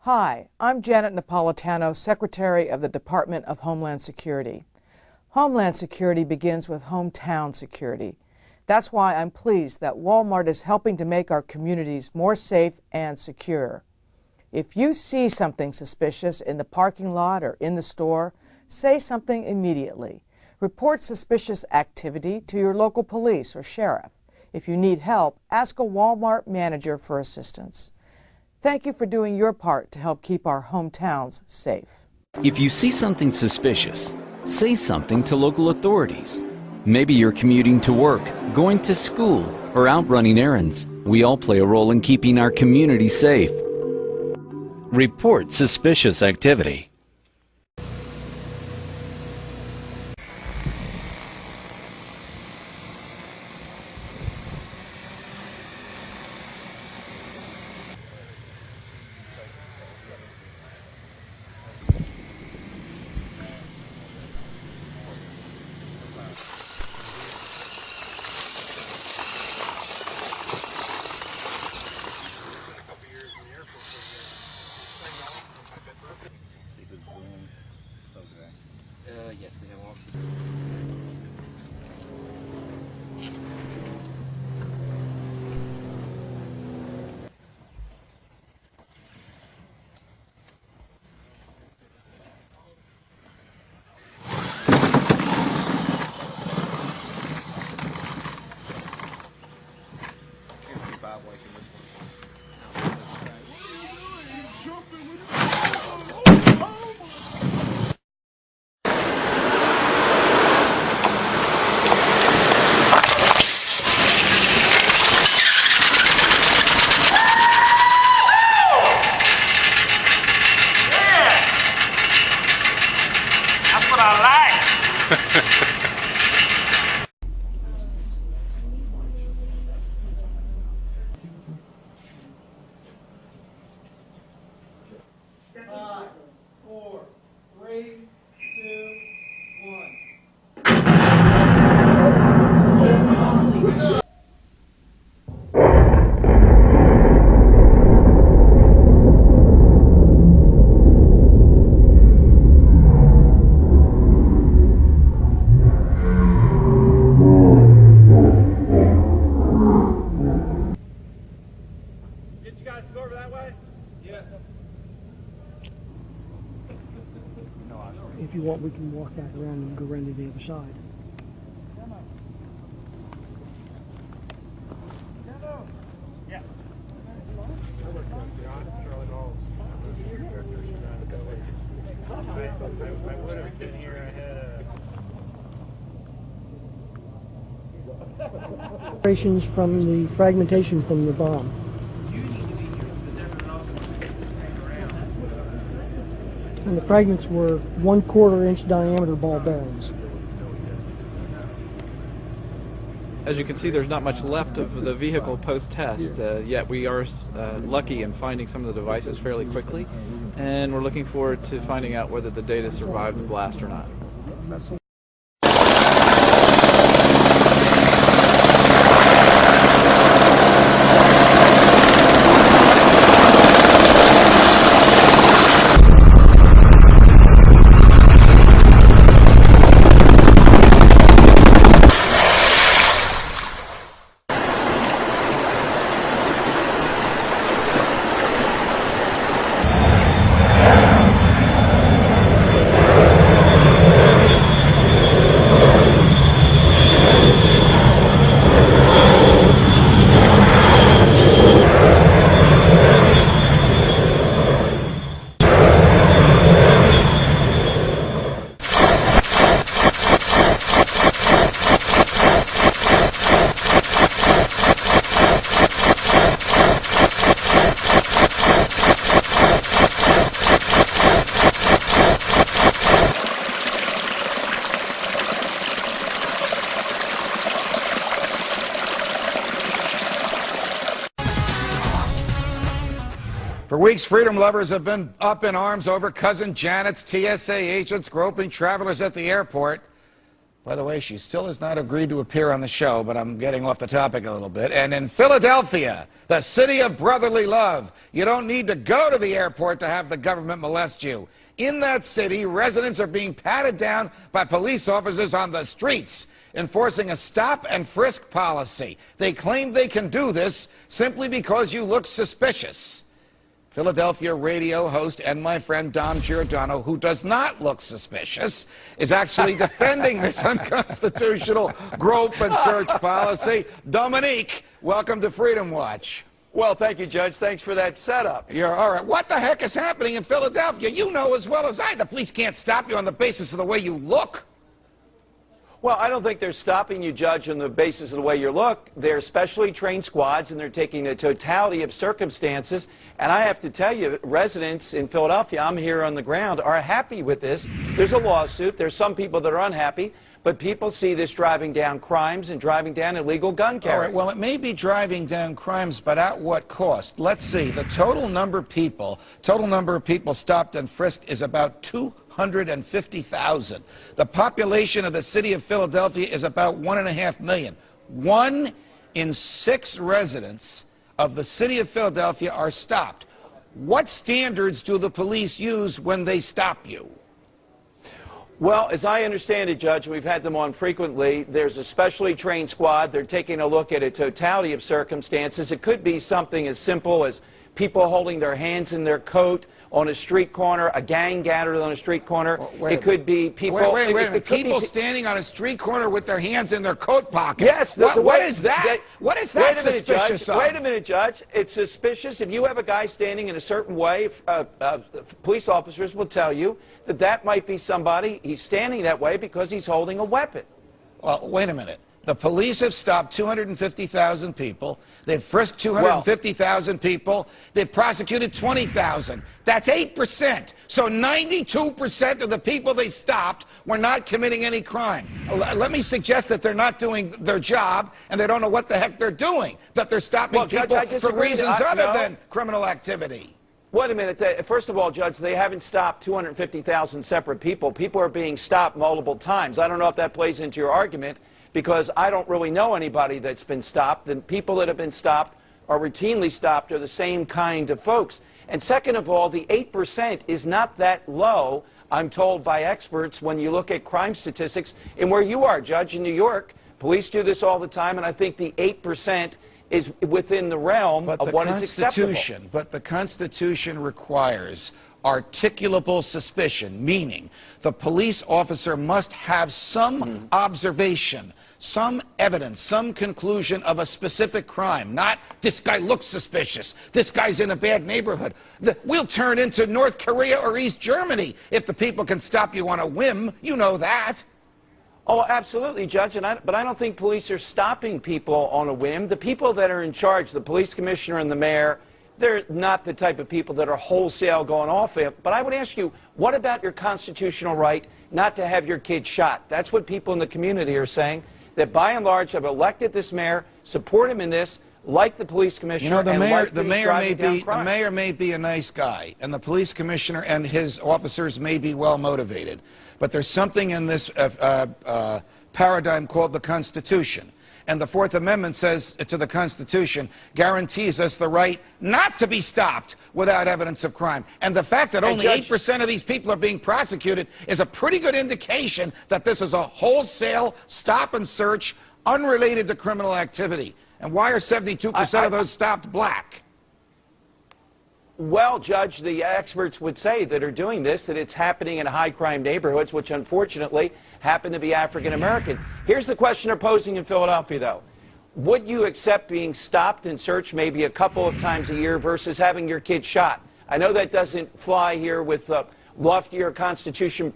Hi, I'm Janet Napolitano, Secretary of the Department of Homeland Security. Homeland Security begins with hometown security. That's why I'm pleased that Walmart is helping to make our communities more safe and secure. If you see something suspicious in the parking lot or in the store, say something immediately. Report suspicious activity to your local police or sheriff. If you need help, ask a Walmart manager for assistance. Thank you for doing your part to help keep our hometowns safe. If you see something suspicious, say something to local authorities. Maybe you're commuting to work, going to school, or out running errands. We all play a role in keeping our community safe. Report suspicious activity. Yes, we have all can't see Bob like in this one. What I like. Five, 4, 3, 2, 1. Did you guys go over that way? Yes. If you want, we can walk back around and go around to the other side. Yeah. I would have been here. I had Operations from the fragmentation from the bomb. And the fragments were 1/4 inch diameter ball bearings. As you can see, there's not much left of the vehicle post-test, yet we are lucky in finding some of the devices fairly quickly, and we're looking forward to finding out whether the data survived the blast or not. For weeks, freedom lovers have been up in arms over Cousin Janet's TSA agents groping travelers at the airport. By the way, she still has not agreed to appear on the show, but I'm getting off the topic a little bit. And in Philadelphia, the city of brotherly love, you don't need to go to the airport to have the government molest you. In that city, residents are being patted down by police officers on the streets, enforcing a stop and frisk policy. They claim they can do this simply because you look suspicious. Philadelphia radio host and my friend Dom Giordano, who does not look suspicious, is actually defending this unconstitutional grope and search policy. Dominique, welcome to Freedom Watch. Well, thank you, Judge. Thanks for that setup. You're all right. What the heck is happening in Philadelphia? You know as well as I. The police can't stop you on the basis of the way you look. Well, I don't think they're stopping you, Judge, on the basis of the way you look. They're specially trained squads, and they're taking a totality of circumstances. And I have to tell you, residents in Philadelphia, I'm here on the ground, are happy with this. There's a lawsuit. There's some people that are unhappy. But people see this driving down crimes and driving down illegal gun carry. All right, well, it may be driving down crimes, but at what cost? Let's see. The total number of people stopped and frisked is about 250,000. The population of the city of Philadelphia is about 1.5 million. 1 in 6 residents of the city of Philadelphia are stopped. What standards do the police use when they stop you? Well, as I understand it, Judge, we've had them on frequently. There's a specially trained squad. They're taking a look at a totality of circumstances. It could be something as simple as people holding their hands in their coat on a street corner, a gang gathered on a street corner. It could be people... Wait a minute. People standing on a street corner with their hands in their coat pockets. Yes. What is that? What is that suspicious of? Wait a minute, Judge. It's suspicious. If you have a guy standing in a certain way, police officers will tell you that that might be somebody, he's standing that way because he's holding a weapon. Well, wait a minute. The police have stopped 250,000 people. They've frisked 250,000 people. They've prosecuted 20,000. That's 8%. So 92% of the people they stopped were not committing any crime. Let me suggest that they're not doing their job and they don't know what the heck they're doing, that they're stopping people for reasons other than criminal activity. Wait a minute. First of all, Judge, they haven't stopped 250,000 separate people. People are being stopped multiple times. I don't know if that plays into your argument, because I don't really know anybody that's been stopped. The people that have been stopped or routinely stopped are the same kind of folks. And second of all, the 8% is not that low, I'm told by experts, when you look at crime statistics. And where you are, Judge, in New York, police do this all the time, and I think the 8% is within the realm of what is acceptable. But the Constitution requires articulable suspicion, meaning the police officer must have some observation, some evidence, some conclusion of a specific crime, not this guy looks suspicious, this guy's in a bad neighborhood. We'll turn into North Korea or East Germany if the people can stop you on a whim. You know that. Oh, absolutely, Judge, but I don't think police are stopping people on a whim. The people that are in charge, the police commissioner and the mayor, they're not the type of people that are wholesale going off it. But I would ask you, what about your constitutional right not to have your kid shot? That's what people in the community are saying, that by and large have elected this mayor, support him in this, like the police commissioner. You know, the mayor may be a nice guy, and the police commissioner and his officers may be well motivated. But there's something in this paradigm called the Constitution. And the Fourth Amendment says to the Constitution, guarantees us the right not to be stopped without evidence of crime. And the fact that only 8% of these people are being prosecuted is a pretty good indication that this is a wholesale stop and search unrelated to criminal activity. And why are 72% of those stopped black? Well, Judge, the experts would say that are doing this, that it's happening in high-crime neighborhoods, which unfortunately happen to be African-American. Here's the question they're posing in Philadelphia, though. Would you accept being stopped and searched maybe a couple of times a year versus having your kid shot? I know that doesn't fly here with loftier constitutional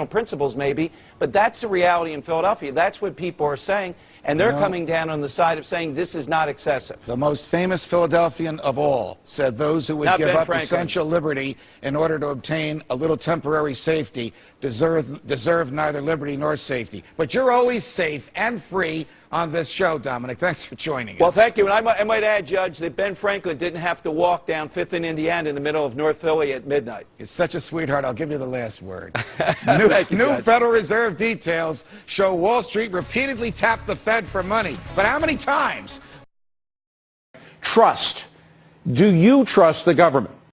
principles, maybe, but that's the reality in Philadelphia. That's what people are saying. And they're coming down on the side of saying this is not excessive. The most famous Philadelphian of all said those who would Not give Ben up Franklin. essential liberty in order to obtain a little temporary safety deserve neither liberty nor safety. But you're always safe and free on this show, Dominic. Thanks for joining us. Well, thank you. And I might add, Judge, that Ben Franklin didn't have to walk down 5th and Indiana in the middle of North Philly at midnight. You're such a sweetheart. I'll give you the last word. Thank you, New Judge. Federal Reserve details show Wall Street repeatedly tapped the Fed for money. But how many times? Trust. Do you trust the government?